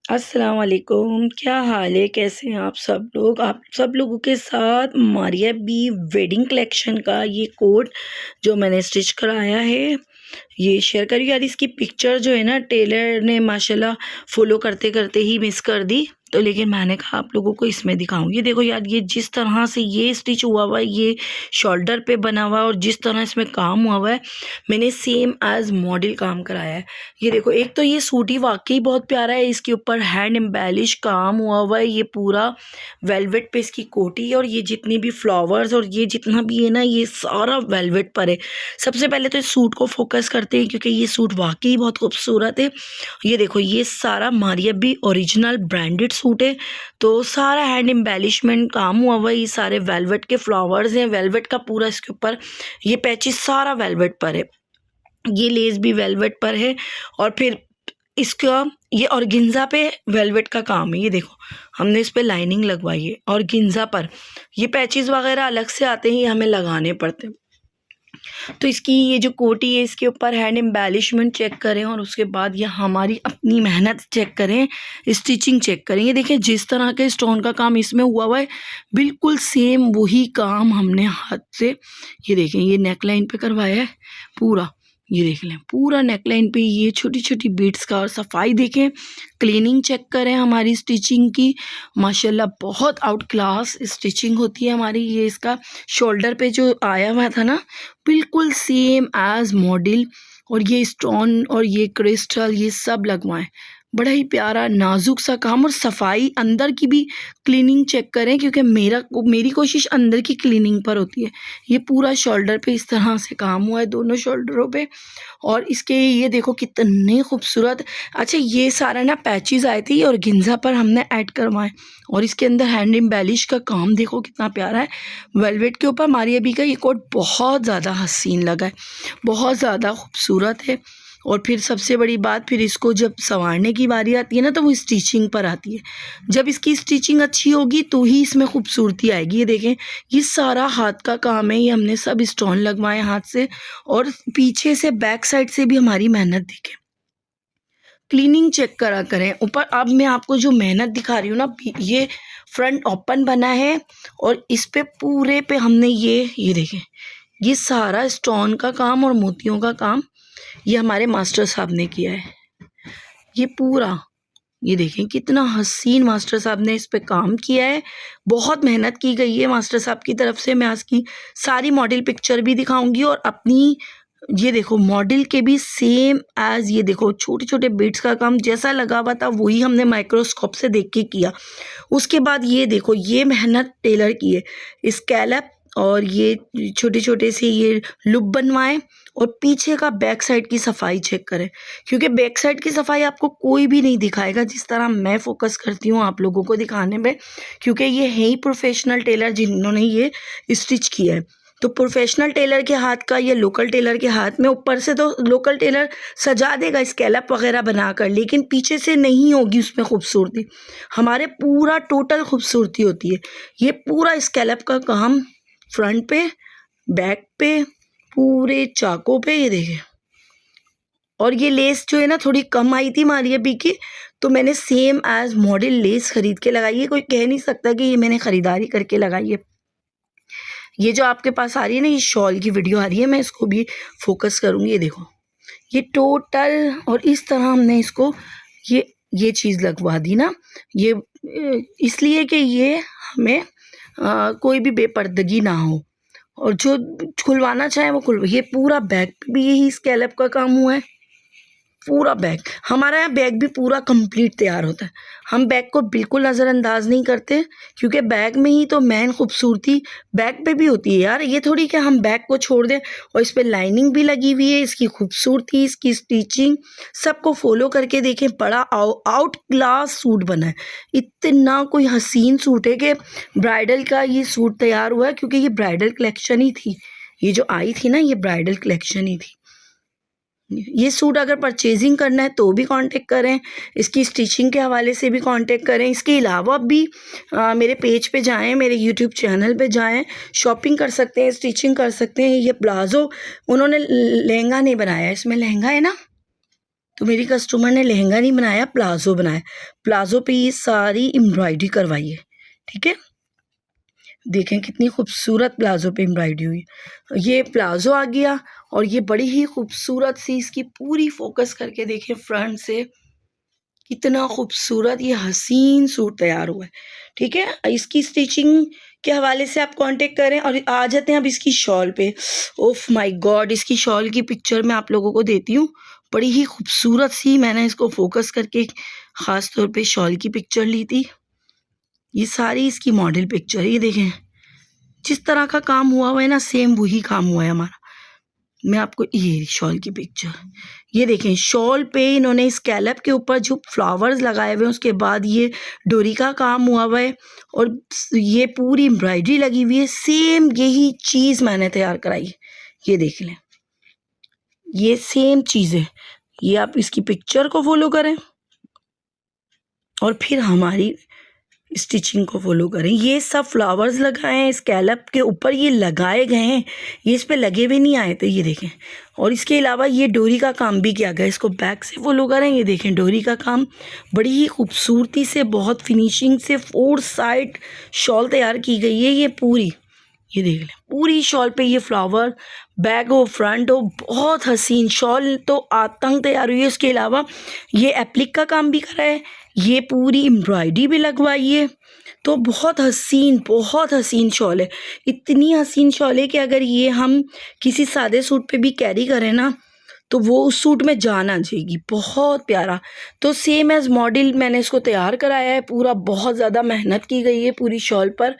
अस्सलाम वालेकुम, क्या हाल है? कैसे हैं आप सब लोग? आप सब लोगों के साथ मारिया बी वेडिंग कलेक्शन का ये कोट जो मैंने स्टिच कराया है, ये शेयर करी। यार इसकी पिक्चर जो है ना, टेलर ने माशाल्लाह फॉलो करते करते ही मिस कर दी, तो लेकिन मैंने कहा आप लोगों को इसमें दिखाऊं। ये देखो यार, ये जिस तरह से ये स्टिच हुआ हुआ है, ये शोल्डर पे बना हुआ है, और जिस तरह इसमें काम हुआ हुआ है, मैंने सेम एज मॉडल काम कराया है। ये देखो, एक तो ये सूट ही वाकई बहुत प्यारा है। इसके ऊपर हैंड एम्बेलिश काम हुआ हुआ है, ये पूरा वेलवेट पे इसकी कोटी है, और ये जितनी भी फ्लावर्स और ये जितना भी है ना, ये सारा वेलवेट पर है। सबसे पहले तो इस सूट को फोकस करते हैं, क्योंकि ये सूट वाकई बहुत खूबसूरत है। ये देखो, ये सारा Maria B original branded suit है, तो सारा हैंड एम्बेलिशमेंट काम हुआ हुआ है। ये सारे वेलवेट के फ्लावर्स हैं, वेलवेट का पूरा इसके ऊपर ये पैचेस सारा वेलवेट पर है। ये लेस भी वेलवेट पर है, और फिर इसका ये ऑर्गेन्जा पे वेलवेट का काम है। ये देखो, हमने इस पे लाइनिंग लगवाई है ऑर्गेन्जा पर। ये पैचेस वगैरह अलग से आते हैं, ये हमें लगाने पड़ते हैं। तो इसकी ये जो कोटी है, इसके ऊपर हैंड एम्बेलिशमेंट चेक करें, और उसके बाद ये हमारी अपनी मेहनत चेक करें, स्टिचिंग चेक करें। ये देखें, जिस तरह के स्टोन का काम इसमें हुआ हुआ है, बिल्कुल सेम वही काम हमने हाथ से, ये देखें, ये नेक लाइन पे करवाया है पूरा। ये देख लें, पूरा नेकलाइन पे ये छोटी छोटी बीट्स का, और सफाई देखें, क्लीनिंग चेक करें हमारी स्टिचिंग की। माशाल्लाह बहुत आउट क्लास स्टिचिंग होती है हमारी। ये इसका शोल्डर पे जो आया हुआ था ना, बिल्कुल सेम एज मॉडल, और ये स्टोन और ये क्रिस्टल ये सब लगवाएं। बड़ा ही प्यारा नाजुक सा काम, और सफाई अंदर की भी क्लीनिंग चेक करें, क्योंकि मेरी कोशिश अंदर की क्लीनिंग पर होती है। ये पूरा शोल्डर पे इस तरह से काम हुआ है, दोनों शोल्डरों पे, और इसके ये देखो कितने खूबसूरत। अच्छा, ये सारा ना पैचेस आए थे, और गिंजा पर हमने ऐड करवाए, और इसके अंदर हैंड एम्बेलिश का काम देखो कितना प्यारा है। वेलवेट के ऊपर मारिया बी का ये कोट बहुत ज़्यादा हसीन लगा है, बहुत ज़्यादा खूबसूरत है। और फिर सबसे बड़ी बात, फिर इसको जब संवारने की बारी आती है ना, तो वो स्टिचिंग पर आती है। जब इसकी स्टिचिंग अच्छी होगी तो ही इसमें खूबसूरती आएगी। ये देखें, ये सारा हाथ का काम है, ये हमने सब स्टोन लगवाए हाथ से, और पीछे से बैक साइड से भी हमारी मेहनत दिखे। क्लीनिंग चेक करा करें ऊपर। अब मैं आपको जो मेहनत दिखा रही हूँ ना, ये फ्रंट ओपन बना है, और इस पे पूरे पे हमने ये देखें, ये सारा स्टोन का काम और मोतियों का काम ये हमारे मास्टर साहब ने किया है। ये पूरा, ये देखें कितना हसीन मास्टर साहब ने इस पे काम किया है। बहुत मेहनत की गई है मास्टर साहब की तरफ से। मैं आज की सारी मॉडल पिक्चर भी दिखाऊंगी, और अपनी ये देखो मॉडल के भी सेम एज, ये देखो छोटे छोटे बीट्स का काम जैसा लगा हुआ था वही हमने माइक्रोस्कोप से देख के किया। उसके बाद ये देखो, ये मेहनत टेलर की है। स्कैलप और ये छोटे छोटे से ये लुप बनवाएं, और पीछे का बैक साइड की सफाई चेक करें, क्योंकि बैक साइड की सफाई आपको कोई भी नहीं दिखाएगा जिस तरह मैं फोकस करती हूँ आप लोगों को दिखाने में, क्योंकि ये है ही प्रोफेशनल टेलर जिन्होंने ये स्टिच किया है। तो प्रोफेशनल टेलर के हाथ का या लोकल टेलर के हाथ में, ऊपर से तो लोकल टेलर सजा देगा स्कैलप वगैरह बनाकर, लेकिन पीछे से नहीं होगी उसमें खूबसूरती। हमारे पूरा टोटल खूबसूरती होती है। ये पूरा स्कैलप का काम फ्रंट पे, बैक पे, पूरे चाकों पे, ये देखें। और ये लेस जो है ना, थोड़ी कम आई थी मारिया बी की, तो मैंने सेम एज मॉडल लेस खरीद के लगाई है। कोई कह नहीं सकता कि ये मैंने ख़रीदारी करके लगाई है। ये जो आपके पास आ रही है ना, ये शॉल की वीडियो आ रही है, मैं इसको भी फोकस करूँगी। ये देखो, ये टोटल, और इस तरह हमने इसको ये चीज़ लगवा दी ना, ये इसलिए कि ये हमें कोई भी बेपर्दगी ना हो, और जो खुलवाना चाहे वो खुलवा। ये पूरा बैक पे भी यही स्कैलप का काम हुआ है। पूरा बैग, हमारा यहाँ बैग भी पूरा कंप्लीट तैयार होता है। हम बैग को बिल्कुल नज़रअंदाज नहीं करते, क्योंकि बैग में ही तो मेन खूबसूरती बैग पे भी होती है यार। ये थोड़ी कि हम बैग को छोड़ दें, और इस पर लाइनिंग भी लगी हुई है। इसकी खूबसूरती, इसकी स्टिचिंग सबको फॉलो करके देखें, बड़ा आउट क्लास सूट बना है। इतना कोई हसीन सूट है कि ब्राइडल का ये सूट तैयार हुआ है, क्योंकि ये ब्राइडल कलेक्शन ही थी। ये जो आई थी ना, ये ब्राइडल कलेक्शन ही थी। ये सूट अगर परचेजिंग करना है तो भी कांटेक्ट करें, इसकी स्टिचिंग के हवाले से भी कांटेक्ट करें। इसके अलावा भी मेरे पेज पे जाएं, मेरे यूट्यूब चैनल पे जाएं, शॉपिंग कर सकते हैं, स्टिचिंग कर सकते हैं। ये प्लाज़ो उन्होंने लहंगा नहीं बनाया है, इसमें लहंगा है ना, तो मेरी कस्टमर ने लहंगा नहीं बनाया, प्लाजो बनाया। प्लाजो पे ये सारी एम्ब्रॉयडरी करवाई है, ठीक है। देखें कितनी खूबसूरत प्लाजो पे एम्ब्रॉयडरी हुई। ये प्लाजो आ गया और ये बड़ी ही खूबसूरत सी इसकी पूरी फोकस करके देखें फ्रंट से, कितना खूबसूरत ये हसीन सूट तैयार हुआ है, ठीक है। इसकी स्टिचिंग के हवाले से आप कांटेक्ट करें। और आ जाते हैं अब इसकी शॉल पे। ओफ माय गॉड, इसकी शॉल की पिक्चर मैं आप लोगों को देती हूँ। बड़ी ही खूबसूरत सी मैंने इसको फोकस करके ख़ास तौर पे शॉल की पिक्चर ली थी। ये सारी इसकी मॉडल पिक्चर, ये देखें जिस तरह का काम हुआ है ना, सेम वही काम हुआ है हमारा। मैं आपको ये शॉल की पिक्चर, ये देखें शॉल पे इन्होंने स्कैलप के ऊपर जो फ्लावर्स लगाए हुए हैं, उसके बाद ये डोरी का काम हुआ है और ये पूरी एम्ब्रॉयडरी लगी हुई है। सेम यही चीज़ मैंने तैयार कराई है, ये देख लें, ये सेम चीज़ है। ये आप इसकी पिक्चर को फॉलो करें और फिर हमारी स्टिचिंग को फॉलो करें। ये सब फ्लावर्स लगाए हैं स्कैलप के ऊपर, ये लगाए गए हैं, ये इस पे लगे भी नहीं आए थे, ये देखें। और इसके अलावा ये डोरी का काम भी किया गया, इसको बैक से फॉलो करें। ये देखें डोरी का काम बड़ी ही खूबसूरती से, बहुत फिनिशिंग से 4 साइड शॉल तैयार की गई है ये पूरी। ये देख लें पूरी शॉल पे ये फ्लावर, बैक हो फ्रंट हो, बहुत हसीन शॉल तो आतंक तैयार हुई है। उसके अलावा ये एप्लिक का काम भी करा है, ये पूरी एम्ब्रॉयडरी भी लगवाई है। तो बहुत हसीन शॉल है। इतनी हसीन शॉल है कि अगर ये हम किसी सादे सूट पे भी कैरी करें ना, तो वो उस सूट में जान आ जाएगी। बहुत प्यारा। तो सेम एज मॉडल मैंने इसको तैयार कराया है पूरा, बहुत ज़्यादा मेहनत की गई है पूरी शॉल पर।